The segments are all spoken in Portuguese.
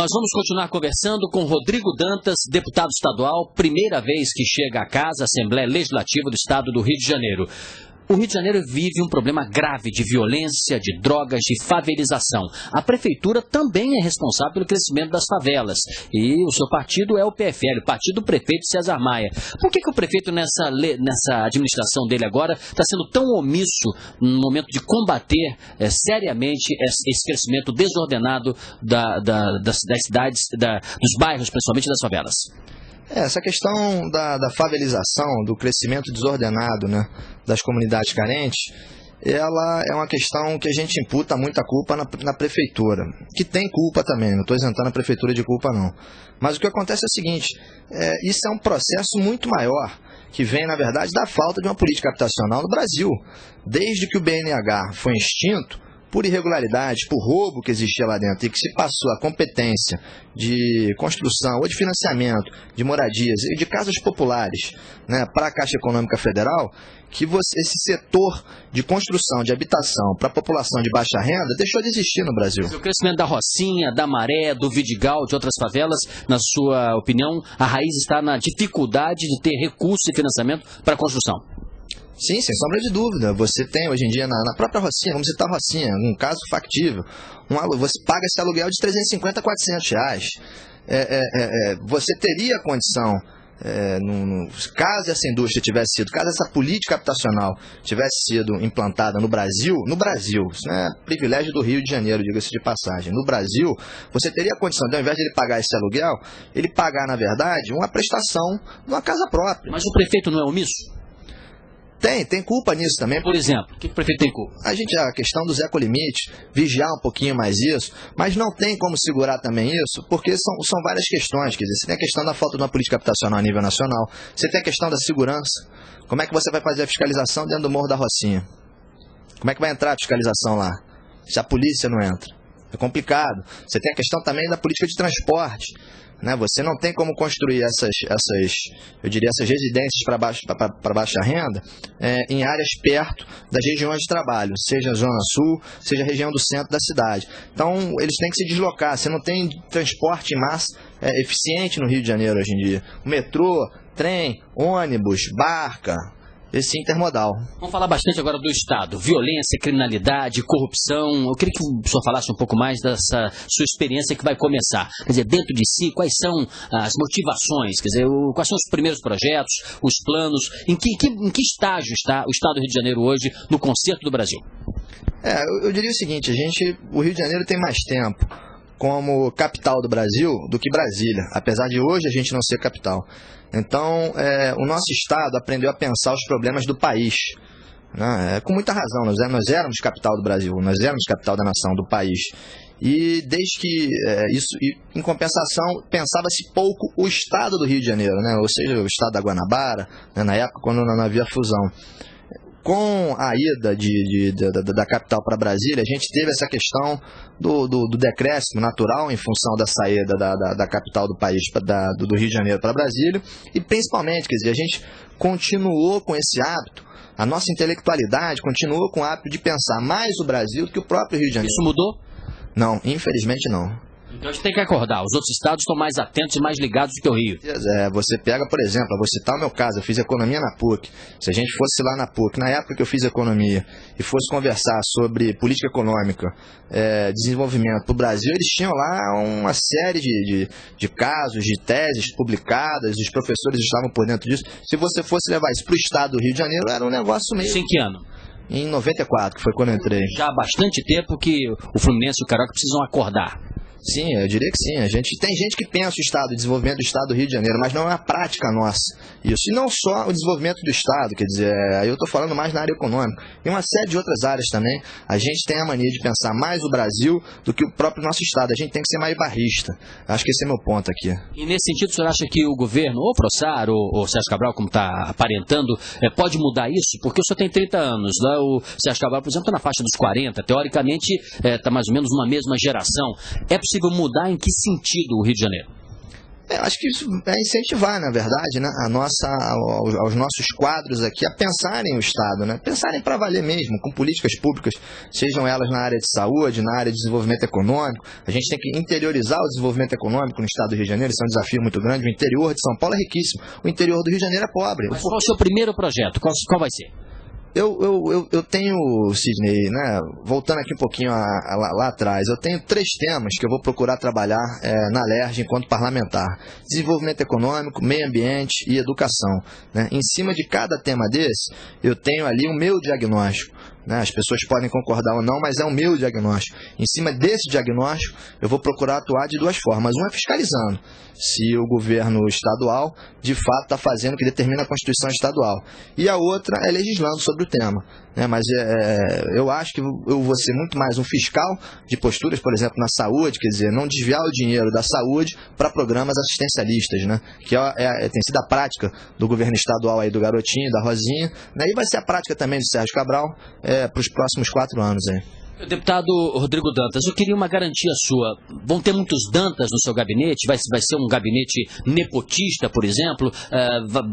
Nós vamos continuar conversando com Rodrigo Dantas, deputado estadual, primeira vez que chega à casa, Assembleia Legislativa do Estado do Rio de Janeiro. O Rio de Janeiro vive um problema grave de violência, de drogas, de favelização. A prefeitura também é responsável pelo crescimento das favelas. E o seu partido é o PFL, o partido do prefeito César Maia. Por que o prefeito, nessa administração dele agora, está sendo tão omisso no momento de combater seriamente esse crescimento desordenado das cidades, dos bairros, principalmente das favelas? Essa questão da favelização, do crescimento desordenado, né, das comunidades carentes, ela é uma questão que a gente imputa muita culpa na prefeitura, que tem culpa também, não estou isentando a prefeitura de culpa não. Mas o que acontece é o seguinte, isso é um processo muito maior, que vem, na verdade, da falta de uma política habitacional no Brasil. Desde que o BNH foi extinto, por irregularidade, por roubo que existia lá dentro e que se passou a competência de construção ou de financiamento de moradias e de casas populares, né, para a Caixa Econômica Federal, que esse setor de construção, de habitação para a população de baixa renda deixou de existir no Brasil. O crescimento da Rocinha, da Maré, do Vidigal, de outras favelas, na sua opinião, a raiz está na dificuldade de ter recursos e financiamento para a construção? Sim, sem sombra de dúvida. Você tem hoje em dia na própria Rocinha, vamos citar a Rocinha, um caso factível, você paga esse aluguel de 350 a 400 reais. Você teria condição, caso essa indústria tivesse sido, caso essa política habitacional tivesse sido implantada no Brasil, isso não é privilégio do Rio de Janeiro, diga-se de passagem, no Brasil, você teria condição de, ao invés de ele pagar esse aluguel, ele pagar, na verdade, uma prestação numa casa própria. Mas o prefeito não é omisso? Tem culpa nisso também. Por exemplo, o que o prefeito tem culpa? A questão do Zeco Limite, vigiar um pouquinho mais isso, mas não tem como segurar também isso, porque são várias questões. Quer dizer, você tem a questão da falta de uma política habitacional a nível nacional, você tem a questão da segurança. Como é que você vai fazer a fiscalização dentro do Morro da Rocinha? Como é que vai entrar a fiscalização lá, se a polícia não entra? É complicado. Você tem a questão também da política de transporte. Né? Você não tem como construir essas residências para baixa renda em áreas perto das regiões de trabalho, seja a Zona Sul, seja a região do centro da cidade. Então, eles têm que se deslocar. Você não tem transporte em massa eficiente no Rio de Janeiro hoje em dia. O metrô, trem, ônibus, barca, esse intermodal. Vamos falar bastante agora do Estado. Violência, criminalidade, corrupção. Eu queria que o senhor falasse um pouco mais dessa sua experiência que vai começar. Quer dizer, dentro de si, quais são as motivações? Quer dizer, quais são os primeiros projetos, os planos? Em que estágio está o Estado do Rio de Janeiro hoje no concerto do Brasil? Eu diria o seguinte, o Rio de Janeiro tem mais tempo como capital do Brasil do que Brasília, apesar de hoje a gente não ser capital. Então, o nosso Estado aprendeu a pensar os problemas do país, né? Com muita razão, nós éramos capital do Brasil, nós éramos capital da nação, do país. E desde que em compensação, pensava-se pouco o Estado do Rio de Janeiro, né? Ou seja, o Estado da Guanabara, né? Na época quando não havia fusão. Com a ida da capital para Brasília, a gente teve essa questão do decréscimo natural em função da saída da capital do país, do Rio de Janeiro para Brasília, e principalmente, quer dizer, a gente continuou com esse hábito, a nossa intelectualidade continuou com o hábito de pensar mais o Brasil do que o próprio Rio de Janeiro. Isso mudou? Não, infelizmente não. Então a gente tem que acordar, os outros estados estão mais atentos e mais ligados do que o Rio. Você pega, por exemplo, eu vou citar o meu caso, eu fiz economia na PUC. Se a gente fosse lá na PUC, na época que eu fiz economia, e fosse conversar sobre política econômica, desenvolvimento para o Brasil, eles tinham lá uma série de casos, de teses publicadas, os professores estavam por dentro disso. Se você fosse levar isso para o estado do Rio de Janeiro, era um negócio meio... Isso em que ano? Em 94, que foi quando eu entrei. Já há bastante tempo que o Fluminense e o Carioca precisam acordar. Sim, eu diria que sim. Tem gente que pensa o desenvolvimento do Estado do Rio de Janeiro, mas não é a prática nossa. Isso. E não só o desenvolvimento do Estado, quer dizer, aí eu estou falando mais na área econômica. Em uma série de outras áreas também, a gente tem a mania de pensar mais o Brasil do que o próprio nosso Estado. A gente tem que ser mais barrista. Acho que esse é meu ponto aqui. E nesse sentido, o senhor acha que o governo, ou o Proçar, ou o Sérgio Cabral, como está aparentando, pode mudar isso? Porque o senhor tem 30 anos, né? O Sérgio Cabral, por exemplo, está na faixa dos 40. Teoricamente, está mais ou menos numa mesma geração. É possível mudar em que sentido o Rio de Janeiro? Acho que isso é incentivar, na verdade, né, aos nossos quadros aqui a pensarem o Estado, né, pensarem para valer mesmo, com políticas públicas, sejam elas na área de saúde, na área de desenvolvimento econômico. A gente tem que interiorizar o desenvolvimento econômico no Estado do Rio de Janeiro, isso é um desafio muito grande. O interior de São Paulo é riquíssimo, o interior do Rio de Janeiro é pobre. Mas qual é o seu primeiro projeto? Qual vai ser? Eu tenho, Sidney, né, voltando aqui um pouquinho lá atrás, eu tenho 3 temas que eu vou procurar trabalhar na LERJ enquanto parlamentar: desenvolvimento econômico, meio ambiente e educação, né? Em cima de cada tema desse, eu tenho ali o meu diagnóstico, né? As pessoas podem concordar ou não, mas é o meu diagnóstico. Em cima desse diagnóstico, eu vou procurar atuar de 2 formas. Uma é fiscalizando se o governo estadual, de fato, está fazendo o que determina a Constituição estadual. E a outra é legislando sobre o tema, né? Mas eu acho que eu vou ser muito mais um fiscal de posturas, por exemplo, na saúde, quer dizer, não desviar o dinheiro da saúde para programas assistencialistas, né? Que tem sido a prática do governo estadual aí, do Garotinho, da Rosinha, né? E vai ser a prática também do Sérgio Cabral para os próximos 4 anos aí. Deputado Rodrigo Dantas, eu queria uma garantia sua. Vão ter muitos Dantas no seu gabinete? Vai ser um gabinete nepotista, por exemplo?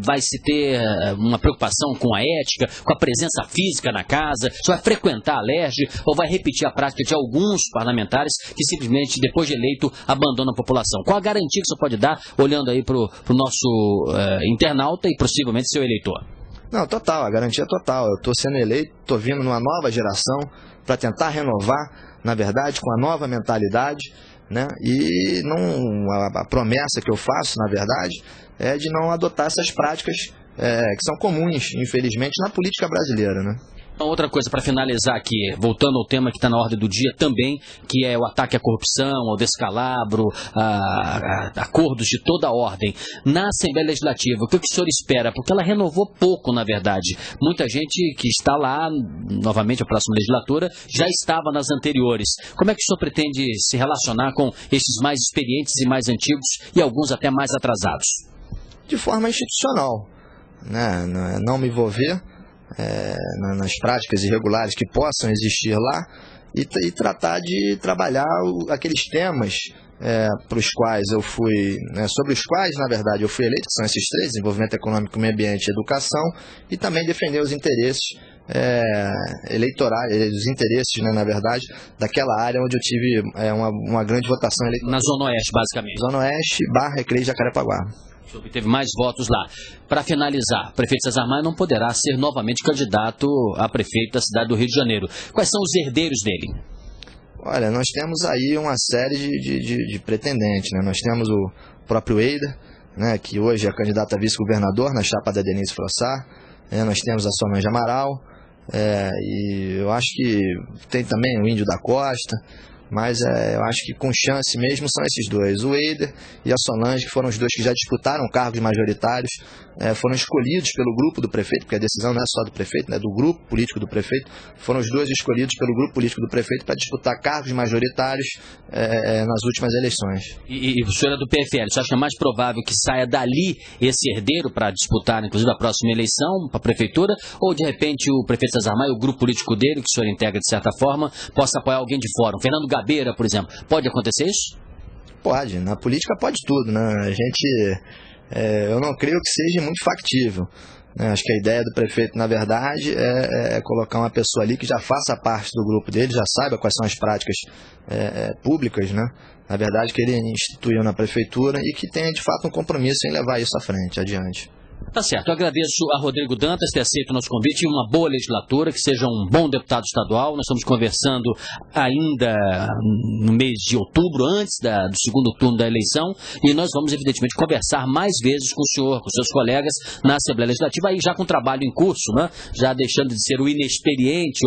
Vai se ter uma preocupação com a ética, com a presença física na casa? Você vai frequentar a LERJ ou vai repetir a prática de alguns parlamentares que simplesmente, depois de eleito, abandonam a população? Qual a garantia que você pode dar, olhando aí para o nosso internauta e possivelmente seu eleitor? Não, total, a garantia é total. Eu estou sendo eleito, estou vindo numa nova geração para tentar renovar, na verdade, com a nova mentalidade, né? E a promessa que eu faço, na verdade, é de não adotar essas práticas que são comuns, infelizmente, na política brasileira, né? Outra coisa para finalizar aqui, voltando ao tema que está na ordem do dia também, que é o ataque à corrupção, ao descalabro, a acordos de toda a ordem. Na Assembleia Legislativa, o que o senhor espera? Porque ela renovou pouco, na verdade. Muita gente que está lá, novamente, a próxima legislatura, já estava nas anteriores. Como é que o senhor pretende se relacionar com esses mais experientes e mais antigos e alguns até mais atrasados? De forma institucional, né? Não me envolver nas práticas irregulares que possam existir lá e tratar de trabalhar aqueles temas para os quais eu fui, sobre os quais, na verdade, eu fui eleito, que são esses 3, desenvolvimento econômico, meio ambiente e educação, e também defender os interesses eleitorais, os interesses, na verdade, daquela área onde eu tive uma grande votação eleitoral. Na Zona Oeste, basicamente. Zona Oeste, Recreio de Jacarepaguá. O senhor teve mais votos lá. Para finalizar, o prefeito César Maia não poderá ser novamente candidato a prefeito da cidade do Rio de Janeiro. Quais são os herdeiros dele? Olha, nós temos aí uma série de pretendentes, né? Nós temos o próprio Eider, né, que hoje é candidato a vice-governador na chapa da Denise Frossar. Nós temos a Solange Amaral, e eu acho que tem também o Índio da Costa. Mas eu acho que com chance mesmo são esses 2, o Eider e a Solange, que foram os 2 que já disputaram cargos majoritários, foram escolhidos pelo grupo do prefeito, porque a decisão não é só do prefeito, né, do grupo político do prefeito. Foram os 2 escolhidos pelo grupo político do prefeito para disputar cargos majoritários nas últimas eleições. E o senhor é do PFL, você acha mais provável que saia dali esse herdeiro para disputar, inclusive, a próxima eleição para a prefeitura, ou de repente o prefeito César Maia, o grupo político dele, que o senhor integra de certa forma, possa apoiar alguém de fora, Fernando Gabeira, por exemplo? Pode acontecer isso? Pode, na política pode tudo, né? Eu não creio que seja muito factível, né? Acho que a ideia do prefeito, na verdade, é colocar uma pessoa ali que já faça parte do grupo dele, já saiba quais são as práticas públicas, né? Na verdade, que ele instituiu na prefeitura e que tenha, de fato, um compromisso em levar isso à frente, adiante. Tá certo, eu agradeço a Rodrigo Dantas ter aceito o nosso convite e uma boa legislatura, que seja um bom deputado estadual. Nós estamos conversando ainda no mês de outubro, antes do segundo turno da eleição, e nós vamos, evidentemente, conversar mais vezes com o senhor, com seus colegas na Assembleia Legislativa, aí já com trabalho em curso, né? Já deixando de ser o inexperiente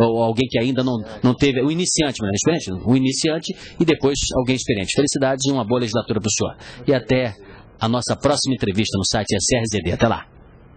ou alguém que ainda não teve, o iniciante, mas inexperiente, o iniciante e depois alguém experiente. Felicidades e uma boa legislatura para o senhor. E até a nossa próxima entrevista no site SRZD. Até lá.